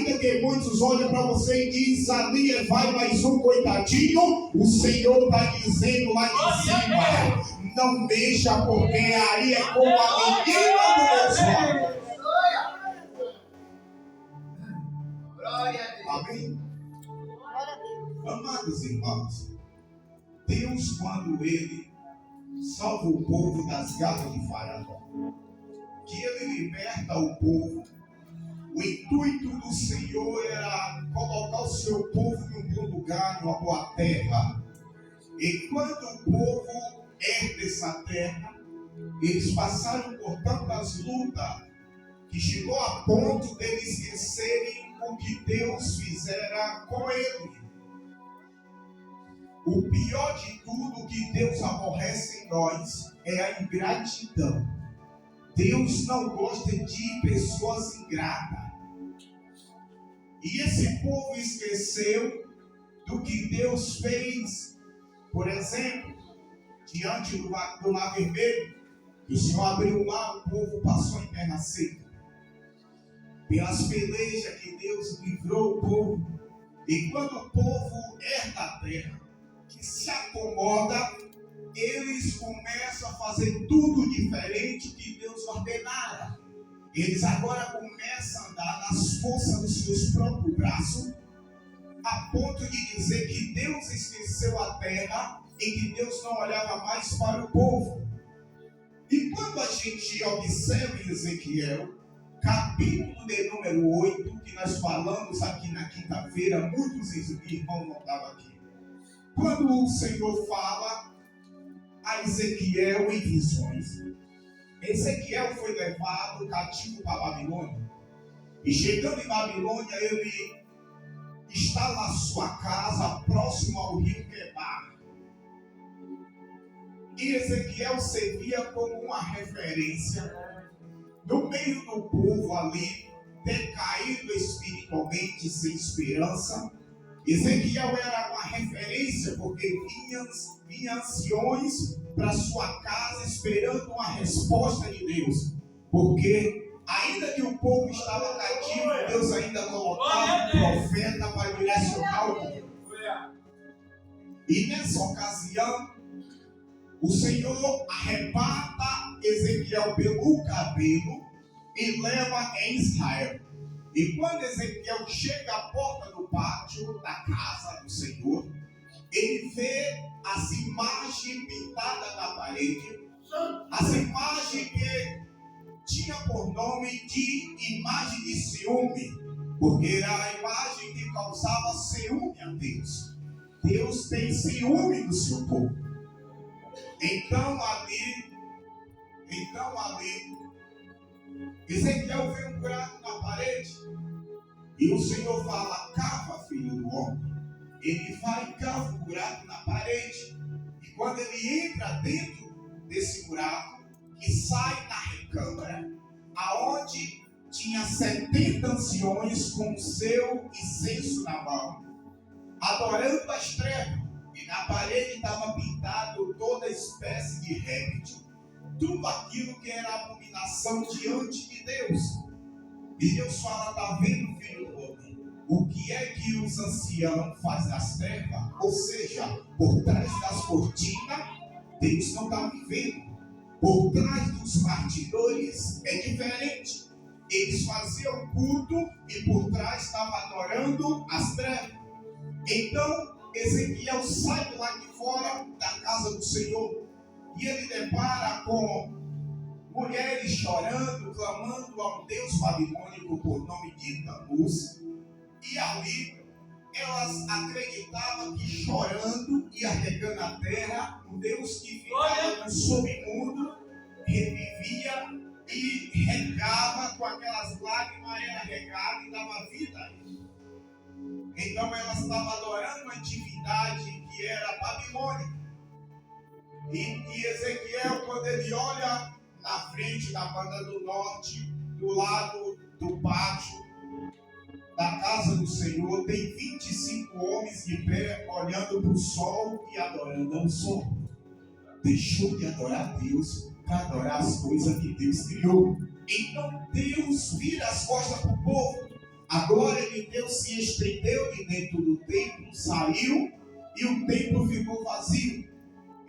Ainda que muitos olhem para você e dizem, ali vai mais um coitadinho, o Senhor está dizendo lá em cima, não mexa, porque aí é como a menina do meus olhos. Amém? Amados irmãos, Deus, quando Ele salva o povo das garras de Faraó, que Ele liberta o povo, o intuito do Senhor era colocar o seu povo em um bom lugar, numa boa terra. E quando o povo herda essa terra, eles passaram por tantas lutas que chegou a ponto de eles esquecerem o que Deus fizera com ele. O pior de tudo que Deus aborrece em nós é a ingratidão. Deus não gosta de pessoas ingratas. E esse povo esqueceu do que Deus fez, por exemplo, diante do Mar Vermelho, que o Senhor abriu o mar, o povo passou em terra seca. Pelas pelejas que Deus livrou o povo. E quando o povo herda a terra, que se acomoda, eles começam a fazer tudo diferente do que Deus ordenara. Eles agora começam a andar nas forças dos seus próprios braços, a ponto de dizer que Deus esqueceu a terra e que Deus não olhava mais para o povo. E quando a gente observa em Ezequiel, capítulo de número 8, que nós falamos aqui na quinta-feira, muitos irmãos não estavam aqui. Quando o Senhor fala a Ezequiel em visões, Ezequiel foi levado cativo para a Babilônia. E chegando em Babilônia, ele está na sua casa, próximo ao rio Quebar. E Ezequiel servia como uma referência no meio do povo ali, decaído espiritualmente, sem esperança. Ezequiel era uma referência, porque vinham anciões para sua casa esperando uma resposta de Deus. Porque ainda que o povo estava cativo, Deus ainda colocava um profeta para direcionar o povo. E nessa ocasião, o Senhor arrebata Ezequiel pelo cabelo e leva em Israel. E quando Ezequiel chega à porta do pátio da casa do Senhor, ele vê as imagens pintadas na parede, as imagens que tinha por nome de imagem de ciúme, porque era a imagem que causava ciúme a Deus. Deus tem ciúme do seu povo. Então ali, Ezequiel vê um buraco na parede e o Senhor fala: cava, filho do homem. Ele vai e cava um buraco na parede, e quando ele entra dentro desse buraco, que sai na recâmara, aonde tinha 70 anciões com o seu incenso na mão, adorando as trevas. E na parede estava pintado toda espécie de réptil, tudo aquilo que era abominação diante de Deus. E Deus fala: está vendo, filho do homem, o que é que os anciãos fazem nas trevas? Ou seja, por trás das cortinas, Deus não está me vendo. Por trás dos bastidores é diferente. Eles faziam culto e por trás estavam adorando as trevas. Então Ezequiel sai do lado de fora da casa do Senhor e ele depara com mulheres chorando, clamando ao Deus babilônico por nome de Tamuz. E ali elas acreditavam que chorando e arregando a terra, o Deus que ficava no submundo revivia e regava com aquelas lágrimas, era regado e dava vida a ele. Então elas estavam adorando uma divindade que era babilônica. E Ezequiel, quando ele olha na frente da banda do norte, do lado do pátio da casa do Senhor, tem 25 homens de pé olhando para o sol e adorando ao sol. Deixou de adorar Deus para adorar as coisas que Deus criou. Então Deus vira as costas para o povo. A glória de Deus se estendeu de dentro do templo, saiu e o templo ficou vazio.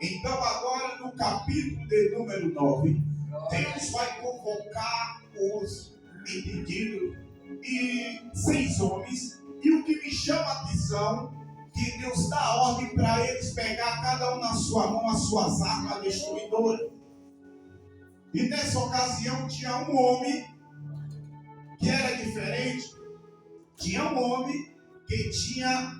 Então agora no capítulo de número 9, Deus vai convocar os entendidos e 6 homens. E o que me chama a atenção, que Deus dá ordem para eles pegar cada um na sua mão as suas armas destruidoras. E nessa ocasião tinha um homem que era diferente. Tinha um homem que tinha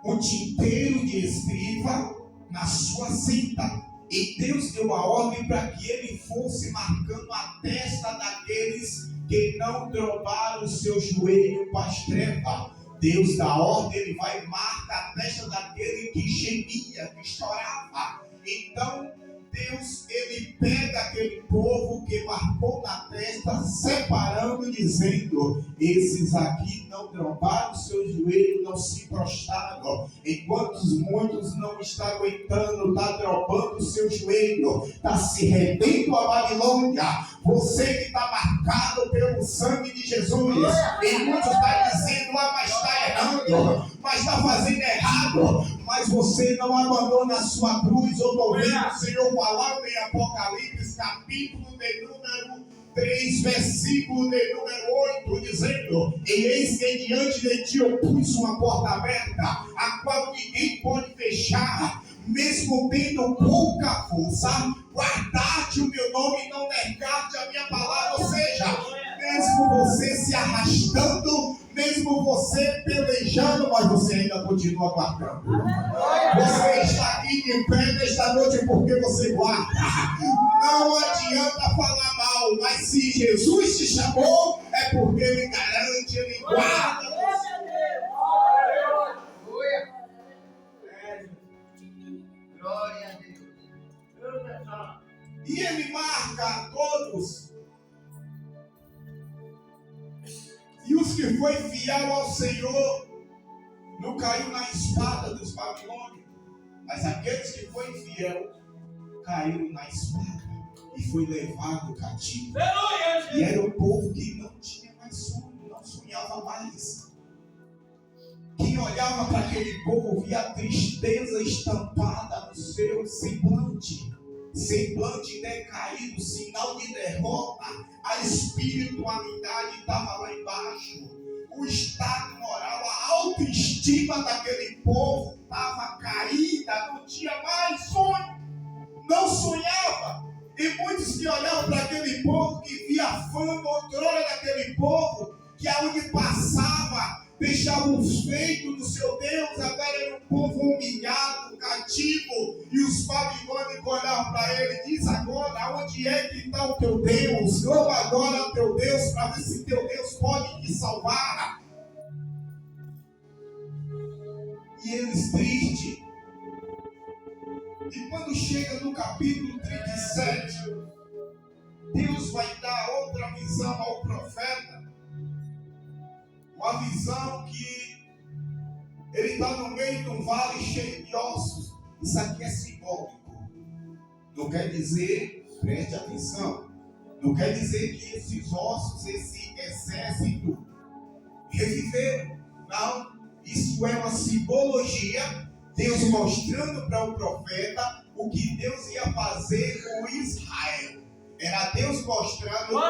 um tinteiro de escriva na sua cinta. E Deus deu a ordem para que ele fosse marcando a testa daqueles que não dobraram o seu joelho para as trevas. Deus dá ordem, ele vai marcar a testa daquele que gemia, que chorava. Então Deus, ele pega aquele povo que marcou na testa, separando, dizendo: esses aqui não droparam o seu joelho, não se prostraram. Enquanto muitos não estão aguentando, está dropando o seu joelho, está se rendendo a Babilônia. Você que está marcado pelo sangue de Jesus, e muitos estão dizendo: mas está errando, mas está fazendo errado. Mas você não abandona a sua cruz. Eu estou vendo o Senhor falando em Apocalipse, capítulo de número 3, versículo de número 8, dizendo: e eis que diante de ti eu pus uma porta aberta, a qual ninguém pode fechar, mesmo tendo pouca força, guardar-te o meu nome e não negar-te a minha palavra. Ou seja, mesmo você se arrastando, mesmo você pelejando, mas você ainda continua guardando. Você está aqui de pé nesta noite porque você guarda. Não adianta falar mal, mas se Jesus te chamou, é porque ele garante, ele guarda. Glória a Deus. E ele marca a todos. E os que foi fiel ao Senhor não caiu na espada dos babilônios, mas aqueles que foi fiel caíram na espada e foi levado cativo. E era um povo que não tinha mais sonho, não sonhava mais. Quem olhava para aquele povo via a tristeza estampada no seu semblante decaído, sinal de derrota. A espiritualidade estava lá embaixo. O estado moral, a autoestima daquele povo estava caída, não tinha mais sonho, não sonhava. E muitos que olhavam para aquele povo, que via a fama, outrora daquele povo, que aonde passava, deixava os feitos do seu Deus, agora era um povo humilhado, cativo, e os babilônicos olhavam para ele e diz: agora, onde é que está o teu Deus? Clama agora ao teu Deus, para ver se teu Deus pode te salvar. E eles tristes. E quando chega no capítulo 37, Deus vai dar outra visão ao profeta. Uma visão que ele está no meio de um vale cheio de ossos. Isso aqui é simbólico. Não quer dizer, preste atenção, não quer dizer que esses ossos, esse exército reviveram. Não, isso é uma simbologia. Deus mostrando para o profeta o que Deus ia fazer com Israel. Era Deus mostrando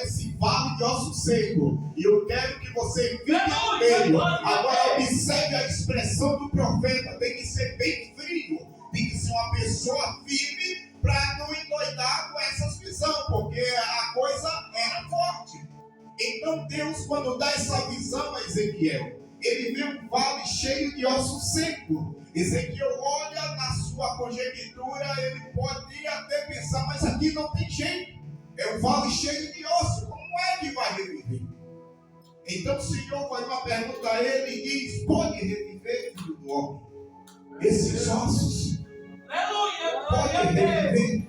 esse vale de osso seco. E eu quero que você fique no meio. Agora observe a expressão do profeta. Tem que ser bem frio. Tem que ser uma pessoa firme para não endoidar com essas visões, porque a coisa era forte. Então Deus, quando dá essa visão a Ezequiel, ele vê um vale cheio de osso seco. Ezequiel olha na sua conjectura, ele pode até pensar: mas aqui não tem jeito, é um vale cheio de osso, como é que vai reviver? Então o Senhor faz uma pergunta a ele e diz: pode reviver, filho do homem, esses ossos? Pode reviver?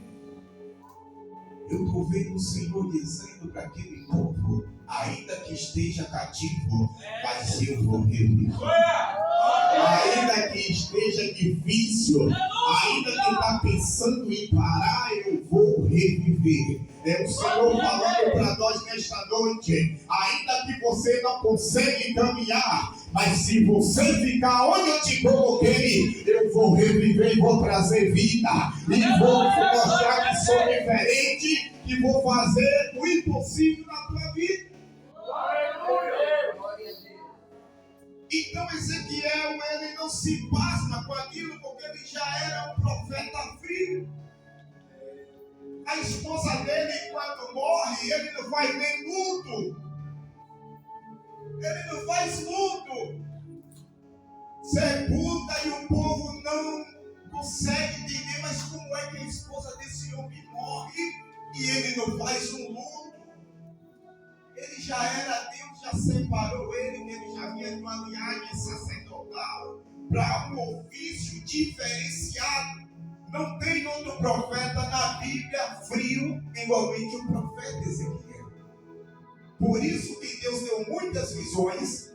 Eu estou vendo o Senhor dizendo para aquele povo: ainda que esteja cativo, mas eu vou reviver. Ainda que esteja difícil, Ainda que está pensando em parar, eu vou reviver. É o Senhor falando para nós nesta noite. Ainda que você não consegue caminhar, mas se você ficar onde eu te coloquei, eu vou reviver e vou trazer vida. E vou mostrar que sou diferente e vou fazer o impossível na tua vida. Então Ezequiel, ele não se pasma com aquilo, porque ele já era um profeta frio. A esposa dele, quando morre, ele não faz nem luto. Ele não faz luto. Sepulta e o povo não consegue entender, mas como é que a esposa desse homem morre e ele não faz um luto? Ele já era Deus, já separou ele já vinha de uma linhagem sacerdotal para um ofício diferenciado. Não tem outro profeta na Bíblia frio igualmente o profeta Ezequiel. Por isso que Deus deu muitas visões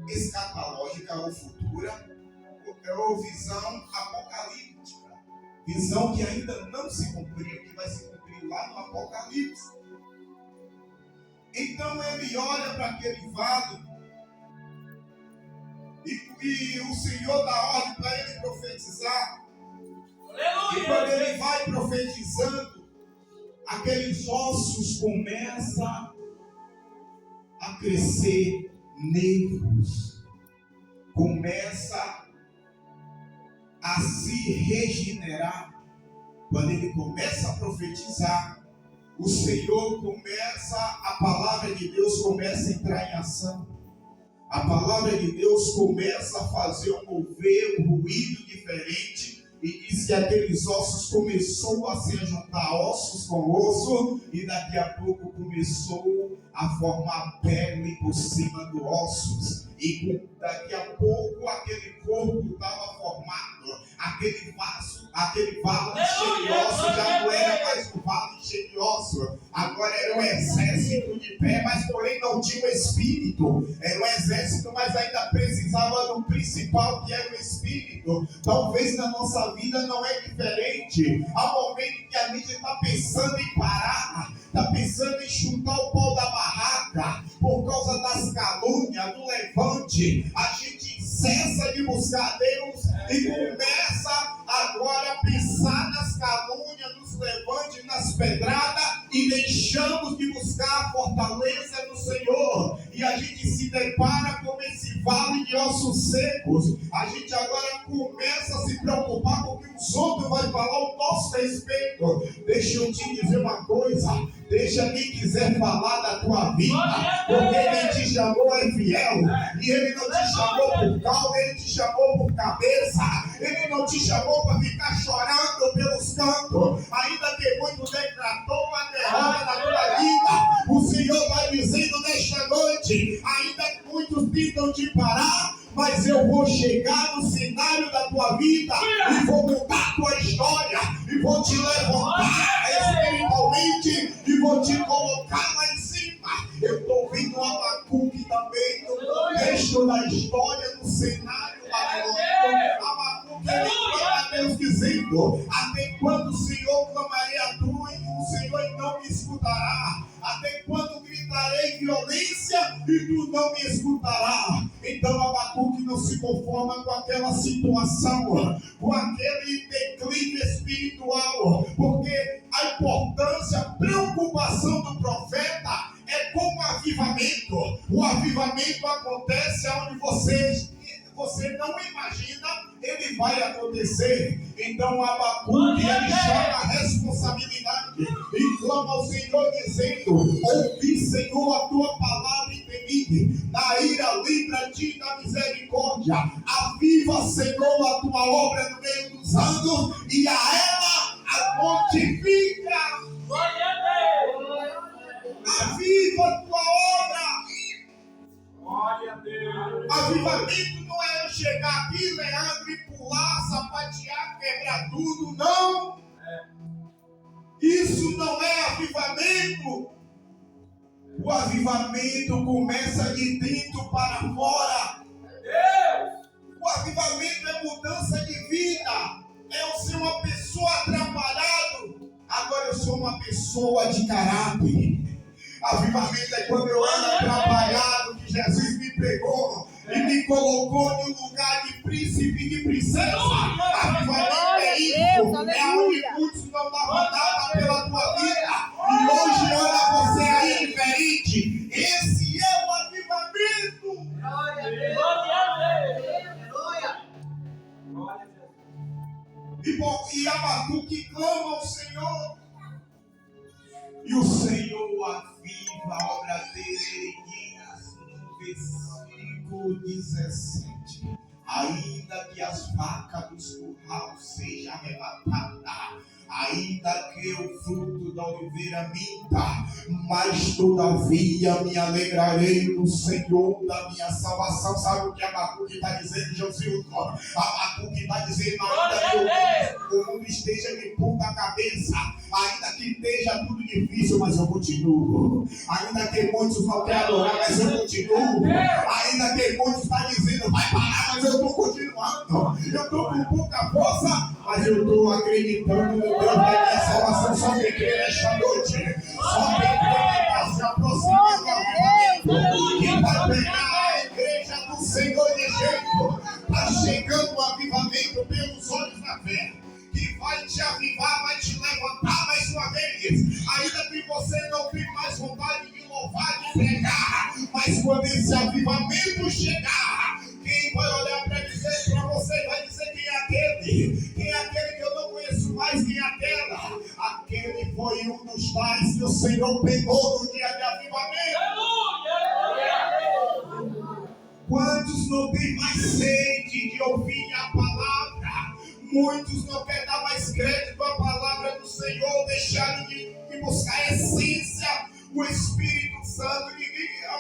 escatológicas ou futuras, ou visão apocalíptica. Visão que ainda não se cumpriu, que vai se cumprir lá no Apocalipse. Então ele olha para aquele vale e o Senhor dá ordem para ele profetizar. Aleluia. E quando ele vai profetizando, aqueles ossos começam a crescer nervos, começa a se regenerar. Quando ele começa a profetizar, o Senhor começa, a palavra de Deus começa a entrar em ação. A palavra de Deus começa a fazer um mover, um ruído diferente. E diz que aqueles ossos começou a se juntar ossos com osso. E daqui a pouco começou a formar pele por cima dos ossos. E daqui a pouco aquele corpo estava formado. Aquele vale cheio de ossos já não era mais um vale cheio de ossos. Agora era um exército de pé, mas porém não tinha um espírito. Era um exército, mas ainda precisava do principal, que era o espírito. Talvez na nossa vida não é diferente. Há momento que a gente está pensando em parar, está pensando em chutar o pau da barraca, por causa das calúnias, do levante. A gente cessa de buscar Deus e começa agora a pensar nas calúnias, nos levantes, nas pedradas, e deixamos de buscar a fortaleza no Senhor. E a gente se depara com esse vale de ossos secos. A gente agora começa a se preocupar com o que os outros vão falar ao nosso respeito. Deixa eu te dizer uma coisa. Deixa quem quiser falar da tua vida, porque quem te chamou é fiel. E ele não te chamou por cauda, ele te chamou por cabeça. Ele não te chamou para ficar chorando pelos cantos. Ainda que muito decretou a derrota da tua vida, o Senhor vai dizendo nesta noite: ainda que muitos tentam te parar, mas eu vou chegar no cenário da tua vida e vou mudar a tua história e vou te levantar espiritualmente e vou te colocar lá em cima. Eu estou vendo Abacuque também no texto da história, no cenário babilônico. Abacuque, ele clama a Deus dizendo: até quando o Senhor clamarei a tu e o Senhor não me escutará? Até quando gritarei violência e tu não me escutarás? Então Abacuque não se conforma com aquela situação, com aquele declínio espiritual, porque a importância, a preocupação do profeta é com o avivamento. O avivamento acontece onde você não imagina, ele vai acontecer. Então Abacuque, ele chama a responsabilidade e clama ao Senhor dizendo: ouvi, Senhor, a tua palavra e temi. Na ira livra-te da misericórdia. Aviva, Senhor, a tua obra no meio dos anos e a ela a mortifica. Aviva a tua obra. Glória a Deus. Avivamento não é eu chegar aqui, Leandro, e pular, sapatear, quebrar tudo, não. Isso não é avivamento. O avivamento começa de dentro para fora. O avivamento é mudança de vida. Eu ser uma pessoa atrapalhada, agora eu sou uma pessoa de caráter. Avivamento é quando eu era atrapalhado, que Jesus me pegou e me colocou no lugar de príncipe e de princesa. Avivamento é isso. É onde muitos não davam nada pela tua vida. E hoje olha você aí diferente. Esse é o avivamento. Glória a Deus. Glória a Deus. E Abacuque clama ao Senhor. E o Senhor aviva a obra dele. Ele diz no versículo 17: ainda que as vacas dos curral sejam arrebatadas, ainda que o fruto da oliveira minta, mas todavia me alegrarei no Senhor da minha salvação. Sabe o que Abacuque está dizendo, Josildo? Abacuque está dizendo: ainda que o mundo esteja me pondo a cabeça, ainda que esteja tudo difícil, mas eu continuo. Ainda que muitos não querem adorar, mas eu continuo. Ainda que muitos estão dizendo vai parar, mas eu estou continuando. Eu estou com pouca força, mas eu estou acreditando no Deus da minha salvação. Só quem crê nesta noite, só quem crê que está se aproximando do avivamento, que vai pegar a igreja do Senhor de jeito. Está chegando o avivamento pelos olhos da fé, que vai te avivar, vai te levantar mais uma vez. Ainda que você não tenha mais vontade de louvar, de pregar, mas quando esse avivamento chegar, quem vai olhar para dizer para você vai dizer: quem é aquele? Quem é aquele que eu não conheço mais? Quem é aquela? Aquele foi um dos tais que o Senhor pegou no dia de avivamento. Quantos não têm mais sede de ouvir a palavra? Muitos não querem dar mais crédito à palavra do Senhor, deixaram de buscar a essência, o Espírito Santo, e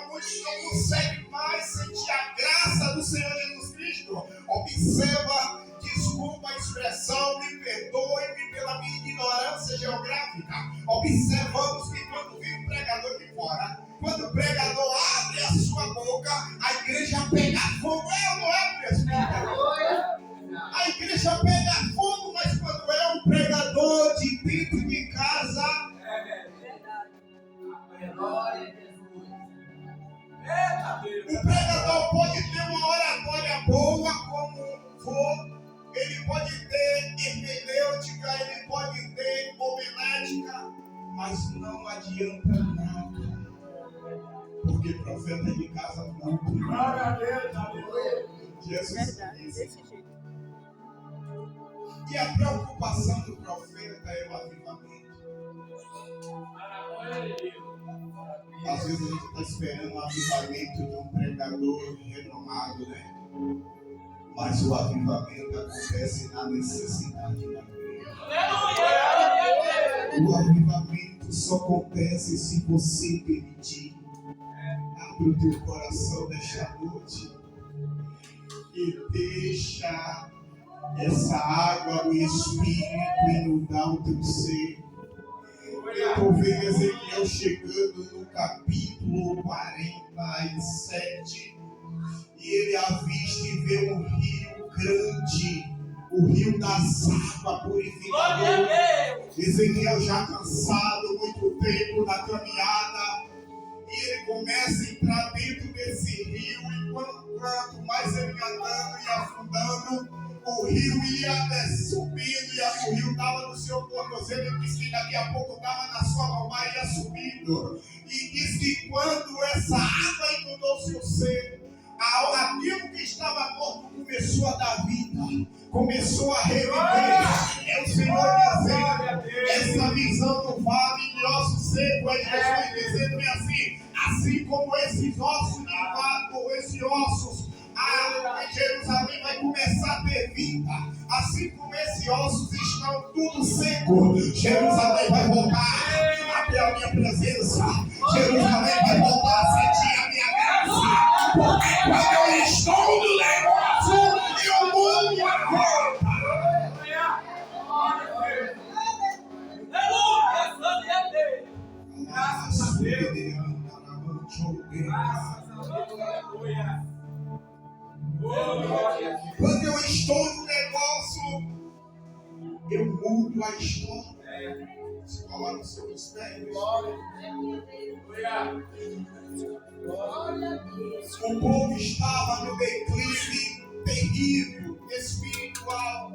muitos não conseguem mais sentir a graça do Senhor Jesus Cristo. Observa, desculpa a expressão, me perdoe-me pela minha ignorância geográfica. Observamos que quando vem um pregador de fora, quando o pregador abre a sua boca, a igreja pega fogo. É ou não é, presbítero? A igreja pega fogo, mas quando é um pregador de dentro de casa, o pregador pode ter uma oratória boa como for, ele pode ter hermenêutica, ele pode ter homilética, mas não adianta nada, porque profeta de casa não tem. Glória a Deus. Jesus disse. E a preocupação do profeta é o avivamento. Às vezes a gente está esperando o avivamento de um pregador renomado, né? Mas o avivamento acontece na necessidade da igreja. O avivamento só acontece se você permitir. Abre o teu coração nesta noite e deixa essa água do Espírito inundar o teu ser. Eu estou vendo Ezequiel chegando no capítulo 47 e ele avista e vê um rio grande, o rio das águas purificadoras. Ezequiel já cansado, muito tempo na caminhada, e ele começa a entrar dentro desse rio, e quanto mais ele ia andando e afundando, o rio ia subindo, e o rio estava no seu tornozelo, ele disse que daqui a pouco estava na sua lombar e ia subindo. E diz que quando essa água inundou o seu ser, aquilo que estava morto começou a dar vida, começou a reviver. É o Senhor dizendo, essa visão do vale de ossos secos, é Jesus dizendo assim como esses ossos limpados, esses ossos, em Jerusalém vai começar a ter vida. Assim como esses ossos estão tudo seco, Jerusalém vai voltar até a minha presença. Jerusalém vai voltar a sentir a minha graça. Porque quando eu estou no negócio, eu mudo a volta. Graças a Deus. Quando eu estou no negócio, olhando a história. Se coloque sobre os pés. O povo estava no declive terrível espiritual.